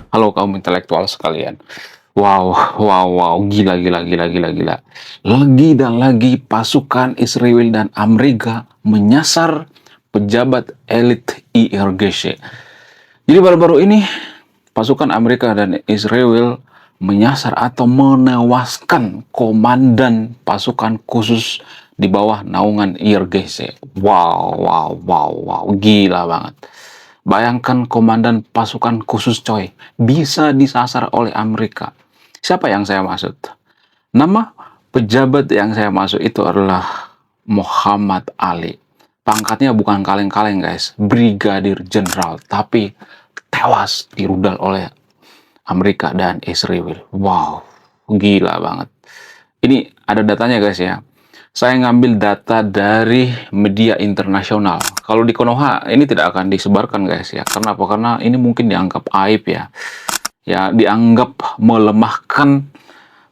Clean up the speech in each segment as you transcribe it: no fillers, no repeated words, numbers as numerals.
Halo kaum intelektual sekalian. Wow, wow, wow, gila, gila, gila, gila, gila. Lagi dan lagi pasukan Israel dan Amerika menyasar pejabat elit IRGC. Jadi baru-baru ini pasukan Amerika dan Israel menyasar atau menewaskan komandan pasukan khusus di bawah naungan IRGC. Wow, wow, wow, wow, gila banget. Bayangkan komandan pasukan khusus coy, bisa disasar oleh Amerika. Siapa yang saya maksud? Nama pejabat yang saya maksud itu adalah Muhammad Ali. Pangkatnya bukan kaleng-kaleng guys, Brigadir Jenderal, tapi tewas dirudal oleh Amerika dan Israel. Wow, gila banget. Ini ada datanya guys ya. Saya ngambil data dari media internasional. Kalau di Konoha ini tidak akan disebarkan guys ya. Karena apa? Karena ini mungkin dianggap aib ya. Ya dianggap melemahkan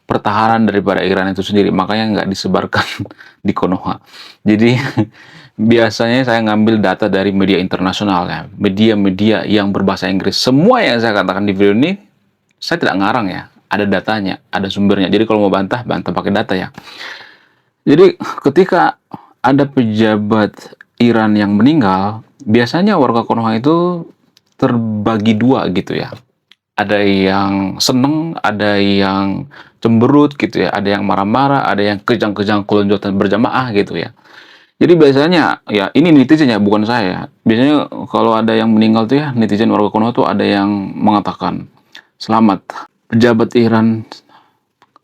pertahanan daripada Iran itu sendiri. Makanya nggak disebarkan di Konoha. Jadi biasanya saya ngambil data dari media internasional ya. Media-media yang berbahasa Inggris. Semua yang saya katakan di video ini saya tidak ngarang ya. Ada datanya, ada sumbernya. Jadi kalau mau bantah, bantah pakai data ya. Jadi ketika ada pejabat Iran yang meninggal, biasanya warga Konoha itu terbagi dua gitu ya. Ada yang seneng, ada yang cemberut gitu ya, ada yang marah-marah, ada yang kejang-kejang kelonjotan berjamaah gitu ya. Jadi biasanya ya ini netizen ya, bukan saya. Biasanya kalau ada yang meninggal tuh ya, netizen warga Konoha tuh ada yang mengatakan, "Selamat, pejabat Iran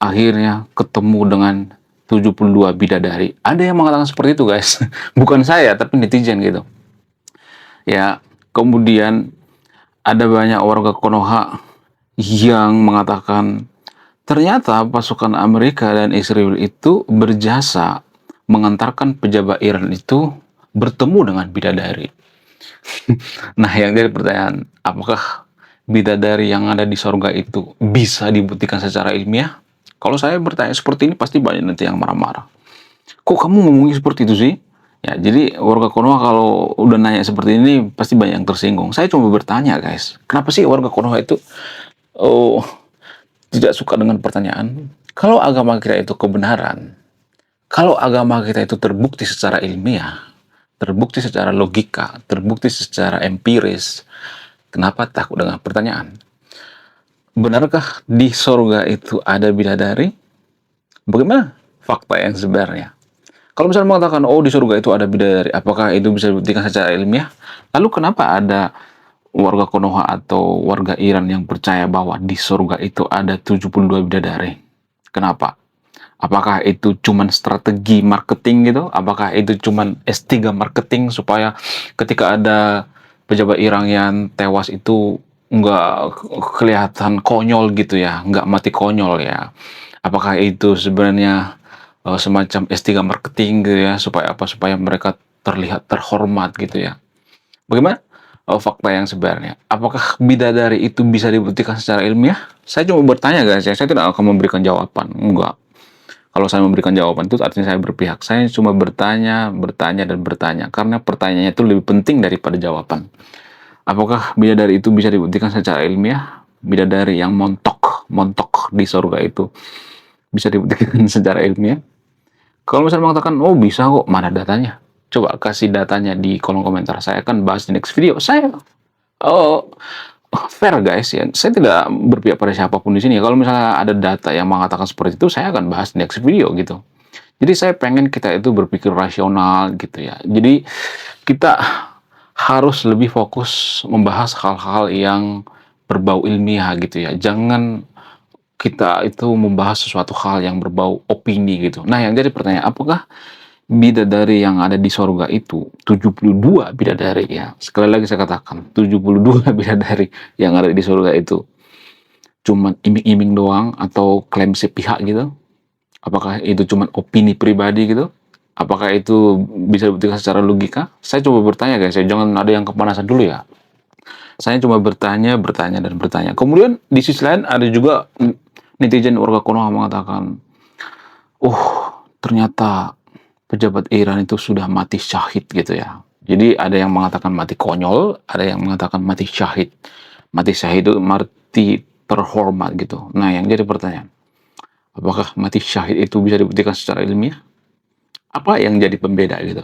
akhirnya ketemu dengan 72 bidadari." Ada yang mengatakan seperti itu guys. Bukan saya, tapi netizen gitu. Ya, kemudian ada banyak warga Konoha yang mengatakan ternyata pasukan Amerika dan Israel itu berjasa mengantarkan pejabat Iran itu bertemu dengan bidadari. Nah, yang jadi pertanyaan, apakah bidadari yang ada di sorga itu bisa dibuktikan secara ilmiah? Kalau saya bertanya seperti ini, pasti banyak nanti yang marah-marah. Kok kamu ngomongnya seperti itu sih? Ya, jadi warga Konoha kalau udah nanya seperti ini, pasti banyak yang tersinggung. Saya cuma bertanya, guys. Kenapa sih warga Konoha itu oh, tidak suka dengan pertanyaan? Kalau agama kita itu kebenaran, kalau agama kita itu terbukti secara ilmiah, terbukti secara logika, terbukti secara empiris, kenapa takut dengan pertanyaan? Benarkah di sorga itu ada bidadari? Bagaimana fakta yang sebenarnya? Kalau misalnya mengatakan, oh di surga itu ada bidadari, apakah itu bisa dibuktikan secara ilmiah? Lalu kenapa ada warga Konoha atau warga Iran yang percaya bahwa di surga itu ada 72 bidadari? Kenapa? Apakah itu cuman strategi marketing gitu? Apakah itu cuman S3 marketing supaya ketika ada pejabat Iran yang tewas itu nggak kelihatan konyol gitu ya, nggak mati konyol ya? Apakah itu sebenarnya semacam S3 marketing gitu ya, supaya apa? Supaya mereka terlihat terhormat gitu ya. Bagaimana fakta yang sebenarnya? Apakah bidadari itu bisa dibuktikan secara ilmiah? Saya cuma bertanya guys ya, saya tidak akan memberikan jawaban. Enggak. Kalau saya memberikan jawaban itu artinya saya berpihak. Saya cuma bertanya, bertanya, dan bertanya. Karena pertanyaannya itu lebih penting daripada jawaban. Apakah bidadari itu bisa dibuktikan secara ilmiah? Bidadari yang montok, montok di surga itu bisa dibuktikan secara ilmiah? Kalau misalnya mengatakan, oh bisa kok, mana datanya? Coba kasih datanya di kolom komentar. Saya akan bahas di next video. Saya oh, fair guys ya. Saya tidak berpihak pada siapapun di sini. Kalau misalnya ada data yang mengatakan seperti itu, saya akan bahas di next video gitu. Jadi saya pengen kita itu berpikir rasional gitu ya. Jadi kita harus lebih fokus membahas hal-hal yang berbau ilmiah gitu ya. Jangan kita itu membahas sesuatu hal yang berbau opini gitu. Nah, yang jadi pertanyaan, apakah bidadari yang ada di sorga itu 72 bidadari ya? Sekali lagi saya katakan, 72 bidadari yang ada di sorga itu cuman iming-iming doang atau klaim sepihak gitu? Apakah itu cuman opini pribadi gitu? Apakah itu bisa dibuktikan secara logika? Saya coba bertanya guys ya, jangan ada yang kepanasan dulu ya. Saya cuma bertanya, bertanya, dan bertanya. Kemudian di sisi lain ada juga netizen warga Konoha mengatakan, ternyata pejabat Iran itu sudah mati syahid gitu ya. Jadi ada yang mengatakan mati konyol, ada yang mengatakan mati syahid. Mati syahid itu mati terhormat gitu. Nah, yang jadi pertanyaan, apakah mati syahid itu bisa dibuktikan secara ilmiah? Apa yang jadi pembeda gitu?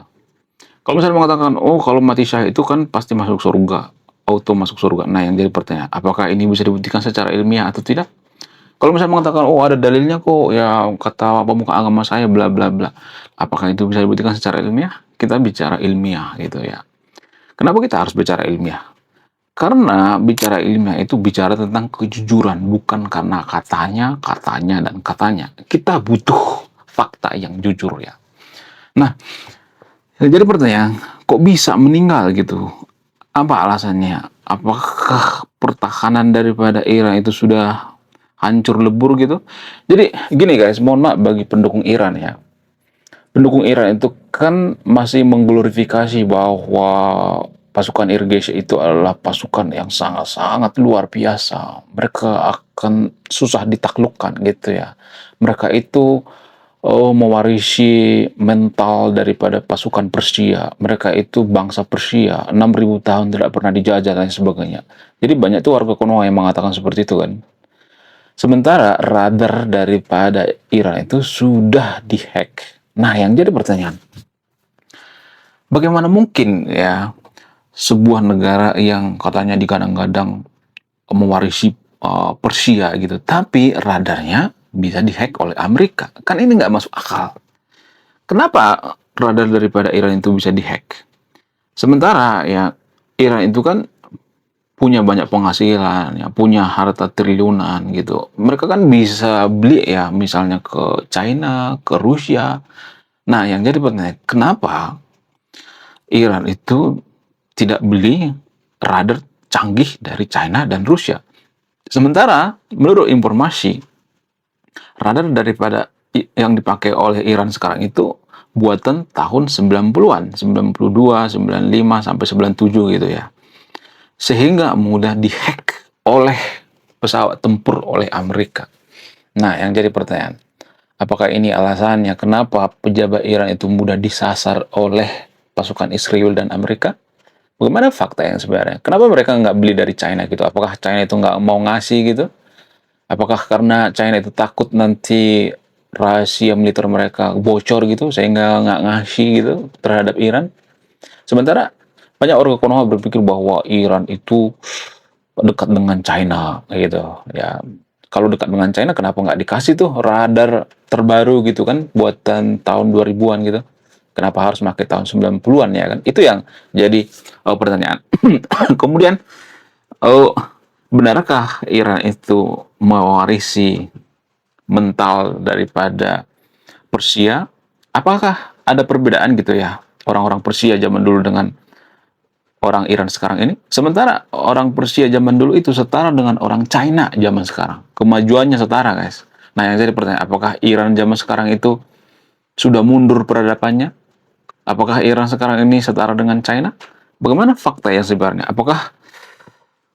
Kalau misalnya mengatakan, oh kalau mati syahid itu kan pasti masuk surga, auto masuk surga. Nah, yang jadi pertanyaan, apakah ini bisa dibuktikan secara ilmiah atau tidak? Kalau misalnya mengatakan, oh ada dalilnya kok, ya kata pemuka agama saya, bla bla bla. Apakah itu bisa dibuktikan secara ilmiah? Kita bicara ilmiah gitu ya. Kenapa kita harus bicara ilmiah? Karena bicara ilmiah itu bicara tentang kejujuran, bukan karena katanya, dan katanya. Kita butuh fakta yang jujur ya. Nah, jadi pertanyaan, kok bisa meninggal gitu? Apa alasannya? Apakah pertahanan daripada Iran itu sudah hancur lebur gitu? Jadi gini guys, mohon maaf bagi pendukung Iran ya. Pendukung Iran itu kan masih mengglorifikasi bahwa pasukan Irgesi itu adalah pasukan yang sangat-sangat luar biasa. Mereka akan susah ditaklukkan gitu ya. Mereka itu mewarisi mental daripada pasukan Persia. Mereka itu bangsa Persia, 6.000 tahun tidak pernah dijajah dan sebagainya. Jadi banyak tuh warga Konoha yang mengatakan seperti itu kan. Sementara radar daripada Iran itu sudah dihack. Nah, yang jadi pertanyaan, bagaimana mungkin ya sebuah negara yang katanya digadang-gadang mewarisi Persia gitu, tapi radarnya bisa dihack oleh Amerika? Kan ini nggak masuk akal. Kenapa radar daripada Iran itu bisa dihack? Sementara ya Iran itu kan punya banyak penghasilan, ya, punya harta triliunan gitu. Mereka kan bisa beli ya, misalnya ke China, ke Rusia. Nah, yang jadi pertanyaan, kenapa Iran itu tidak beli radar canggih dari China dan Rusia? Sementara, menurut informasi, radar daripada yang dipakai oleh Iran sekarang itu buatan tahun 90-an, 92, 95, sampai 97 gitu ya. Sehingga mudah dihack oleh pesawat tempur oleh Amerika. Nah, yang jadi pertanyaan, apakah ini alasannya kenapa pejabat Iran itu mudah disasar oleh pasukan Israel dan Amerika? Bagaimana fakta yang sebenarnya? Kenapa mereka nggak beli dari China gitu? Apakah China itu nggak mau ngasih gitu? Apakah karena China itu takut nanti rahasia militer mereka bocor gitu sehingga nggak ngasih gitu terhadap Iran? Sementara banyak orang Konoha berpikir bahwa Iran itu dekat dengan China gitu ya. Kalau dekat dengan China kenapa nggak dikasih tuh radar terbaru gitu kan buatan tahun 2000-an gitu? Kenapa harus pakai tahun 90-an ya kan? Itu yang jadi pertanyaan. Kemudian oh, benarkah Iran itu mewarisi mental daripada Persia? Apakah ada perbedaan gitu ya orang-orang Persia zaman dulu dengan orang Iran sekarang ini? Sementara orang Persia zaman dulu itu setara dengan orang China zaman sekarang. Kemajuannya setara, guys. Nah, yang jadi pertanyaan, apakah Iran zaman sekarang itu sudah mundur peradabannya? Apakah Iran sekarang ini setara dengan China? Bagaimana fakta yang sebenarnya? Apakah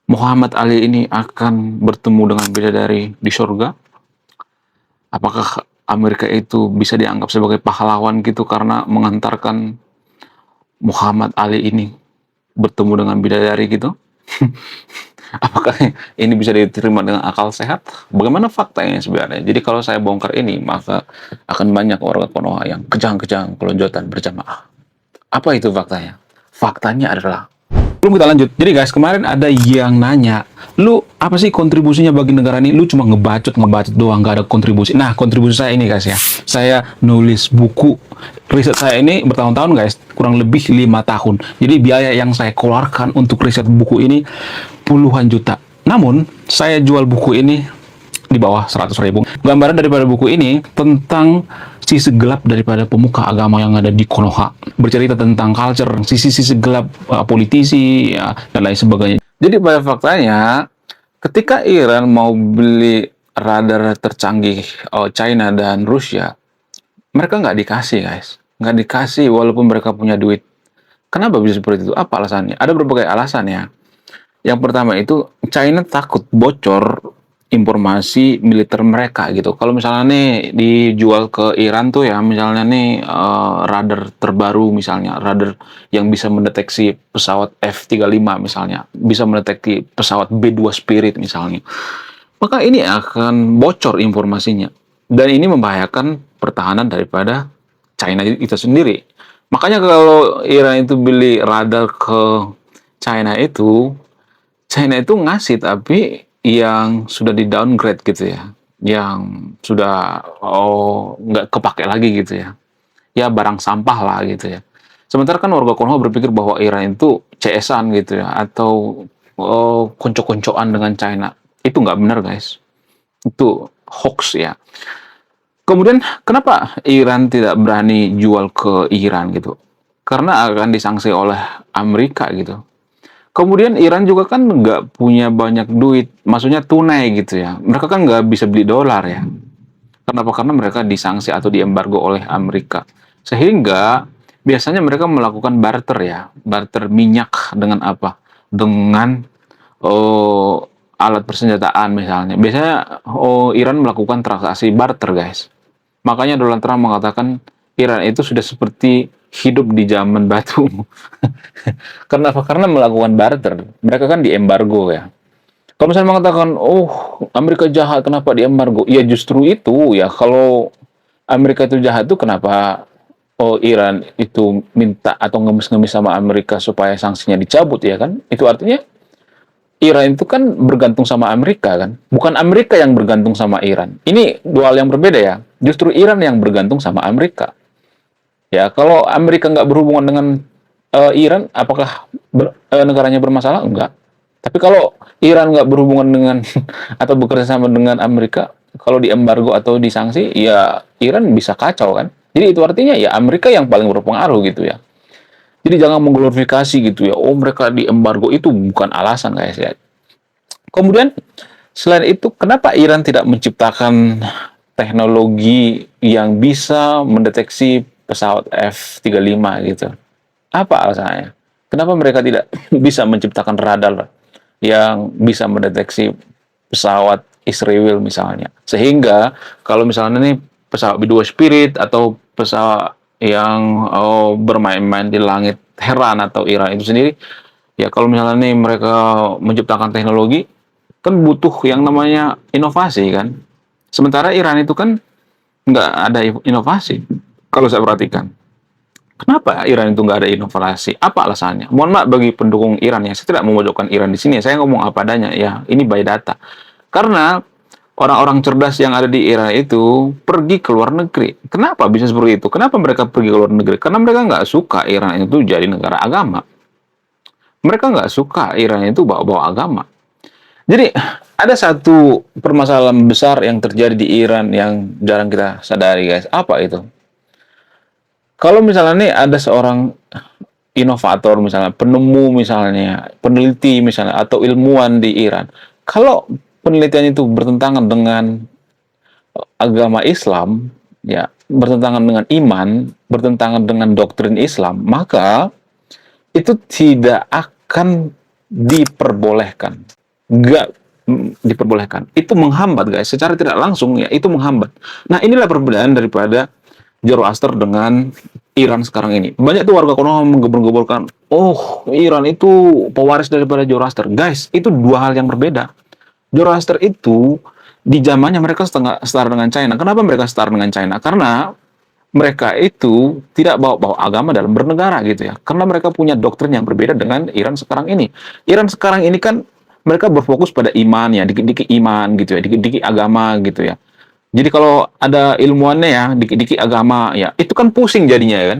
Muhammad Ali ini akan bertemu dengan bidadari di surga? Apakah Amerika itu bisa dianggap sebagai pahlawan gitu karena mengantarkan Muhammad Ali ini bertemu dengan bidadari gitu? Apakah ini bisa diterima dengan akal sehat? Bagaimana faktanya sebenarnya? Jadi kalau saya bongkar ini, maka akan banyak warga Konoha yang kejang-kejang kelonjotan berjamaah. Apa itu faktanya? Faktanya adalah, belum kita lanjut. Jadi guys, kemarin ada yang nanya, lu apa sih kontribusinya bagi negara ini? Lu cuma ngebacot doang, gak ada kontribusi. Nah, kontribusi saya ini guys ya, saya nulis buku. Riset saya ini bertahun-tahun guys, kurang lebih 5 tahun. Jadi biaya yang saya keluarkan untuk riset buku ini puluhan juta. Namun, saya jual buku ini di bawah 100.000. Gambaran daripada buku ini tentang sisi gelap daripada pemuka agama yang ada di Konoha. Bercerita tentang culture, sisi-sisi gelap politisi, ya, dan lain sebagainya. Jadi pada faktanya, ketika Iran mau beli radar tercanggih China dan Rusia, mereka nggak dikasih, guys. Nggak dikasih walaupun mereka punya duit. Kenapa bisa seperti itu? Apa alasannya? Ada berbagai alasan ya. Yang pertama itu, China takut bocor informasi militer mereka gitu. Kalau misalnya nih dijual ke Iran tuh ya, misalnya nih radar terbaru misalnya, radar yang bisa mendeteksi pesawat F-35 misalnya, bisa mendeteksi pesawat B-2 Spirit misalnya. Maka ini akan bocor informasinya. Dan ini membahayakan pertahanan daripada China itu sendiri. Makanya kalau Iran itu beli radar ke China itu ngasih tapi yang sudah di downgrade gitu ya, yang sudah nggak kepake lagi gitu ya, ya barang sampah lah gitu ya. Sementara kan warga Konoha berpikir bahwa Iran itu CS-an gitu ya, atau konco-koncoan dengan China. Itu nggak benar guys, itu hoax ya. Kemudian kenapa Iran tidak berani jual ke Iran gitu? Karena akan disanksi oleh Amerika gitu. Kemudian Iran juga kan nggak punya banyak duit, maksudnya tunai gitu ya. Mereka kan nggak bisa beli dolar ya. Kenapa? Karena mereka disanksi atau diembargo oleh Amerika. Sehingga biasanya mereka melakukan barter ya, barter minyak dengan apa? Dengan alat persenjataan misalnya. Biasanya Iran melakukan transaksi barter guys. Makanya Donald Trump mengatakan Iran itu sudah seperti hidup di zaman batu. Karena apa? Karena melakukan barter. Mereka kan diembargo ya. Kalau misalnya mengatakan, oh Amerika jahat, kenapa diembargo? Ya justru itu ya. Kalau Amerika itu jahat tuh kenapa Iran itu minta atau ngemis-ngemis sama Amerika supaya sanksinya dicabut ya kan? Itu artinya Iran itu kan bergantung sama Amerika kan? Bukan Amerika yang bergantung sama Iran. Ini dua hal yang berbeda ya. Justru Iran yang bergantung sama Amerika. Ya, kalau Amerika nggak berhubungan dengan Iran, apakah negaranya bermasalah? Enggak. Tapi kalau Iran nggak berhubungan dengan atau bekerja sama dengan Amerika, kalau diembargo atau disanksi, ya Iran bisa kacau kan. Jadi itu artinya ya Amerika yang paling berpengaruh gitu ya. Jadi jangan mengglorifikasi gitu ya. Oh mereka diembargo itu bukan alasan guys ya. Kemudian selain itu, kenapa Iran tidak menciptakan teknologi yang bisa mendeteksi pesawat F-35 gitu? Apa alasannya? Kenapa mereka tidak bisa menciptakan radar yang bisa mendeteksi pesawat Israel misalnya? Sehingga kalau misalnya nih pesawat B-2 Spirit atau pesawat yang bermain-main di langit Heran atau Iran itu sendiri, ya kalau misalnya nih mereka menciptakan teknologi, kan butuh yang namanya inovasi kan. Sementara Iran itu kan nggak ada inovasi. Kalau saya perhatikan. Kenapa Iran itu nggak ada inovasi? Apa alasannya? Mohon maaf bagi pendukung Iran ya, saya tidak memojokkan Iran di sini. Saya ngomong apa adanya ya, ini by data. Karena orang-orang cerdas yang ada di Iran itu pergi ke luar negeri. Kenapa bisa seperti itu? Kenapa mereka pergi ke luar negeri? Karena mereka nggak suka Iran itu jadi negara agama. Mereka nggak suka Iran itu bawa-bawa agama. Jadi ada satu permasalahan besar yang terjadi di Iran yang jarang kita sadari guys. Apa itu? Kalau misalnya nih ada seorang inovator misalnya, penemu misalnya, peneliti misalnya, atau ilmuwan di Iran. Kalau penelitian itu bertentangan dengan agama Islam, ya, bertentangan dengan iman, bertentangan dengan doktrin Islam, maka itu tidak akan diperbolehkan. Nggak diperbolehkan. Itu menghambat, guys. Secara tidak langsung, ya, itu menghambat. Nah, inilah perbedaan daripada Zoroaster dengan Iran sekarang ini. Banyak tuh warga Konoha menggebor-geborkan, oh, Iran itu pewaris daripada Zoroaster. Guys, itu dua hal yang berbeda. Zoroaster itu di zamannya mereka setara dengan China. Kenapa mereka setara dengan China? Karena mereka itu tidak bawa-bawa agama dalam bernegara gitu ya. Karena mereka punya doktrin yang berbeda dengan Iran sekarang ini. Iran sekarang ini kan mereka berfokus pada iman ya, dikit-dikit iman gitu ya, dikit-dikit agama gitu ya. Jadi kalau ada ilmuannya ya, dikit-dikit agama ya, itu kan pusing jadinya ya kan.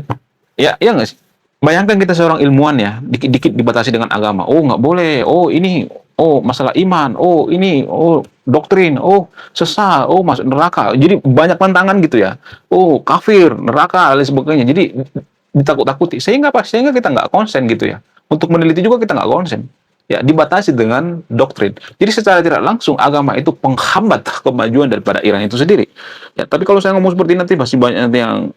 Ya, ya nggak sih? Bayangkan kita seorang ilmuwan ya, dikit-dikit dibatasi dengan agama. Oh, nggak boleh. Oh, ini. Oh, masalah iman. Oh, ini. Oh, doktrin. Oh, sesat. Oh, masuk neraka. Jadi banyak tantangan gitu ya. Oh, kafir, neraka, dan sebagainya. Jadi ditakut-takuti. Sehingga apa? Sehingga kita nggak konsen gitu ya. Untuk meneliti juga kita nggak konsen. Ya, dibatasi dengan doktrin. Jadi secara tidak langsung agama itu penghambat kemajuan daripada Iran itu sendiri. Ya, tapi kalau saya ngomong seperti ini nanti masih banyak nanti yang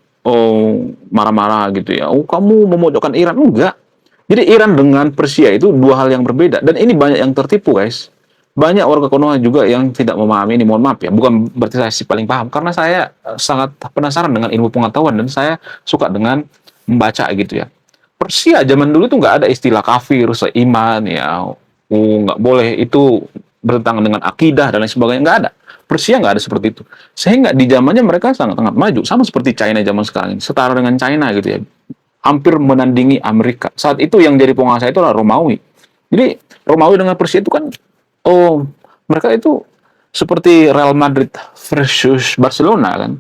marah-marah gitu ya. Oh, kamu memojokkan Iran. Enggak. Jadi Iran dengan Persia itu dua hal yang berbeda dan ini banyak yang tertipu, guys. banyak warga Konoha juga yang tidak memahami ini. Mohon maaf ya, bukan berarti saya si paling paham, karena saya sangat penasaran dengan ilmu pengetahuan dan saya suka dengan membaca gitu ya. Persia zaman dulu tuh nggak ada istilah kafir, seiman ya, nggak boleh itu bertentangan dengan akidah dan lain sebagainya, nggak ada. Persia nggak ada seperti itu. Sehingga di zamannya mereka sangat-sangat maju, sama seperti China zaman sekarang ini, setara dengan China gitu ya, hampir menandingi Amerika. Saat itu yang jadi penguasa itu adalah Romawi. Jadi Romawi dengan Persia itu kan, oh, mereka itu seperti Real Madrid versus Barcelona kan.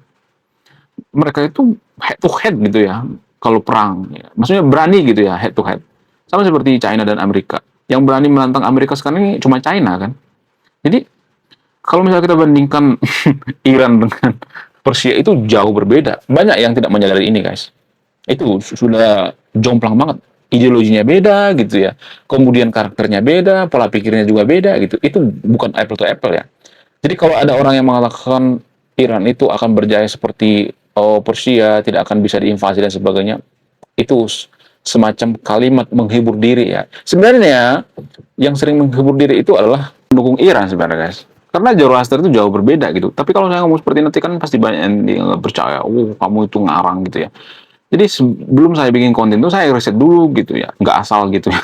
Mereka itu head to head gitu ya. Kalau perang, ya. Maksudnya berani gitu ya, head to head. Sama seperti China dan Amerika. Yang berani menantang Amerika sekarang ini cuma China kan. Jadi kalau misalnya kita bandingkan Iran dengan Persia itu jauh berbeda. Banyak yang tidak menyadari ini guys. Itu sudah jomplang banget. Ideologinya beda gitu ya. Kemudian karakternya beda, pola pikirnya juga beda gitu. Itu bukan apple to apple ya. Jadi kalau ada orang yang mengatakan Iran itu akan berjaya seperti Persia, tidak akan bisa diinvasi dan sebagainya, itu semacam kalimat menghibur diri ya. Sebenarnya yang sering menghibur diri itu adalah pendukung Iran sebenarnya guys. Karena Zoroaster itu jauh berbeda gitu. Tapi kalau saya ngomong seperti nanti kan pasti banyak yang nggak percaya. Oh, kamu itu ngarang gitu ya. Jadi sebelum saya bikin konten itu saya riset dulu gitu ya, nggak asal gitu ya.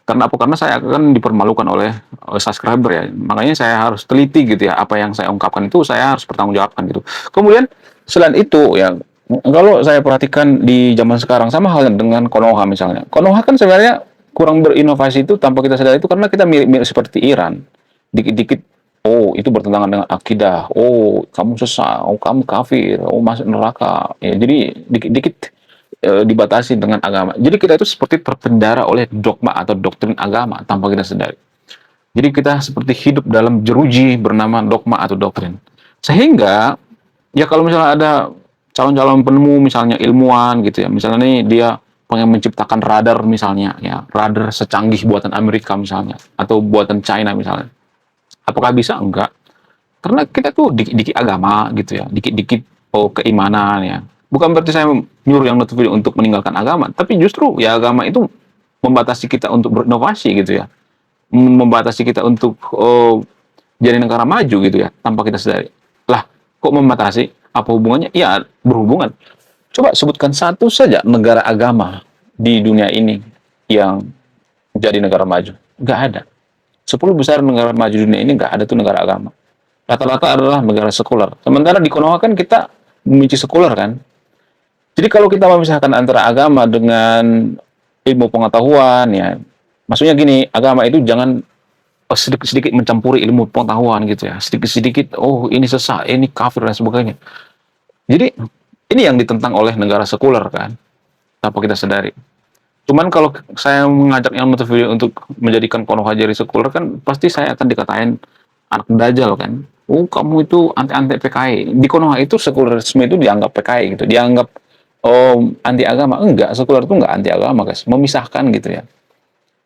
Karena apa? Karena saya akan dipermalukan oleh subscriber ya. Makanya saya harus teliti gitu ya. Apa yang saya ungkapkan itu saya harus bertanggungjawabkan gitu. Kemudian selain itu ya, kalau saya perhatikan di zaman sekarang sama halnya dengan Konoha misalnya. Konoha kan sebenarnya kurang berinovasi itu tanpa kita sadari itu karena kita mirip-mirip seperti Iran. Dikit-dikit, oh itu bertentangan dengan akidah, oh kamu sesat, oh kamu kafir, oh masuk neraka. Ya, jadi dikit-dikit dibatasi dengan agama. Jadi kita itu seperti terpendara oleh dogma atau doktrin agama tanpa kita sadari. Jadi kita seperti hidup dalam jeruji bernama dogma atau doktrin. Sehingga ya kalau misalnya ada calon-calon penemu misalnya ilmuwan gitu ya, misalnya nih dia pengen menciptakan radar misalnya ya, radar secanggih buatan Amerika misalnya atau buatan China misalnya. Apakah bisa? Enggak. Karena kita tuh dikit-dikit agama gitu ya, dikit-dikit keimanan ya. Bukan berarti saya nyuruh yang nonton video untuk meninggalkan agama, tapi justru ya agama itu membatasi kita untuk berinovasi gitu ya, membatasi kita untuk jadi negara maju gitu ya, tanpa kita sadari. Lah, kok membatasi? Apa hubungannya? Ya, berhubungan. Coba sebutkan satu saja negara agama di dunia ini yang jadi negara maju. Nggak ada. 10 besar negara maju dunia ini nggak ada tuh negara agama. Rata-rata adalah negara sekuler. Sementara di Konoha kan kita membenci sekuler kan. Jadi kalau kita memisahkan antara agama dengan ilmu pengetahuan ya, maksudnya gini, agama itu jangan sedikit-sedikit mencampuri ilmu pengetahuan gitu ya. Sedikit-sedikit, oh ini sesat, ini kafir dan sebagainya. Jadi ini yang ditentang oleh negara sekuler kan, tanpa kita sadari. Cuman kalau saya mengajak yang nonton video untuk menjadikan Konoha jadi sekuler kan, pasti saya akan dikatain anak dajal kan. Oh kamu itu anti-anti PKI. Di Konoha itu sekulerisme itu dianggap PKI gitu, dianggap anti agama. Enggak, sekuler itu enggak anti agama guys, memisahkan gitu ya.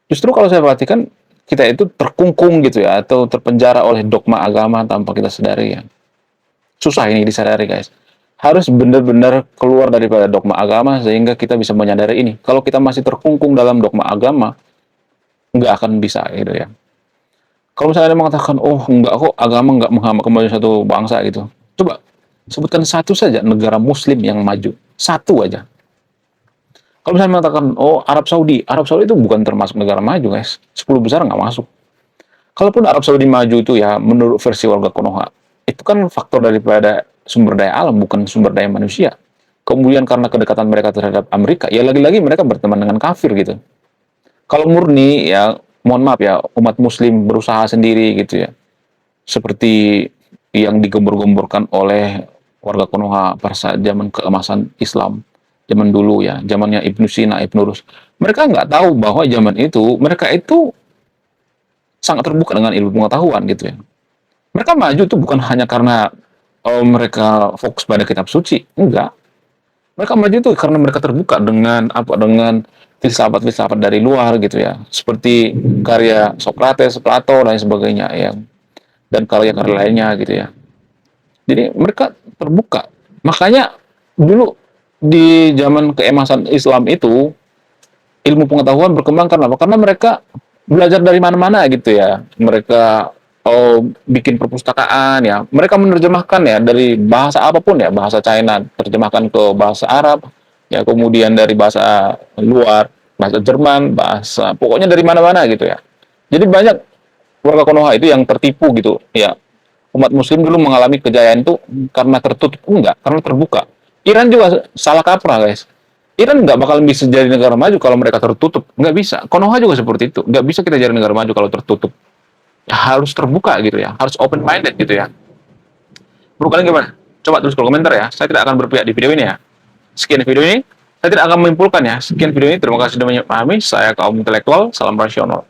Justru kalau saya perhatikan kita itu terkungkung gitu ya, atau terpenjara oleh dogma agama tanpa kita sadari ya. Susah ini disadari guys. Harus benar-benar keluar daripada dogma agama sehingga kita bisa menyadari ini. Kalau kita masih terkungkung dalam dogma agama, nggak akan bisa gitu ya. Kalau misalnya ada mengatakan, oh enggak kok agama nggak menghambat kembali satu bangsa gitu. Coba sebutkan satu saja negara Muslim yang maju, satu aja. Kalau misalnya mengatakan, oh Arab Saudi itu bukan termasuk negara maju guys. 10 besar nggak masuk. Kalaupun Arab Saudi maju itu ya menurut versi warga Konoha, itu kan faktor daripada sumber daya alam, bukan sumber daya manusia. Kemudian karena kedekatan mereka terhadap Amerika, ya lagi-lagi mereka berteman dengan kafir gitu. Kalau murni ya, mohon maaf ya, umat muslim berusaha sendiri gitu ya. Seperti yang digembor-gemborkan oleh warga Konoha pada saat zaman keemasan Islam. Zaman dulu ya, zamannya Ibnu Sina, Ibnu Rus. Mereka nggak tahu bahwa zaman itu, mereka itu sangat terbuka dengan ilmu pengetahuan gitu ya. Mereka maju itu bukan hanya karena mereka fokus pada kitab suci, enggak. Mereka maju itu karena mereka terbuka dengan apa, dengan filsafat-filsafat dari luar gitu ya, seperti karya Socrates, Plato dan sebagainya ya, dan karya-karya lainnya gitu ya. Jadi mereka terbuka. Makanya dulu di zaman keemasan Islam itu ilmu pengetahuan berkembang karena apa? Karena mereka belajar dari mana-mana gitu ya. Mereka bikin perpustakaan ya. Mereka menerjemahkan ya dari bahasa apapun ya, bahasa China terjemahkan ke bahasa Arab, ya kemudian dari bahasa luar, bahasa Jerman, bahasa pokoknya dari mana-mana gitu ya. Jadi banyak warga Konoha itu yang tertipu gitu ya. Umat Muslim dulu mengalami kejayaan itu karena tertutup, enggak, karena terbuka. Iran juga salah kaprah guys. Iran nggak bakal bisa jadi negara maju kalau mereka tertutup, nggak bisa. Konoha juga seperti itu, nggak bisa kita jadi negara maju kalau tertutup. Ya, harus terbuka gitu ya, harus open minded gitu ya. Bro, kalian gimana? Coba tulis kolom komentar ya. Saya tidak akan berpihak di video ini ya. Sekian video ini. Saya tidak akan menyimpulkan ya. Sekian video ini. Terima kasih sudah memahami. Saya kaum intelektual. Salam rasional.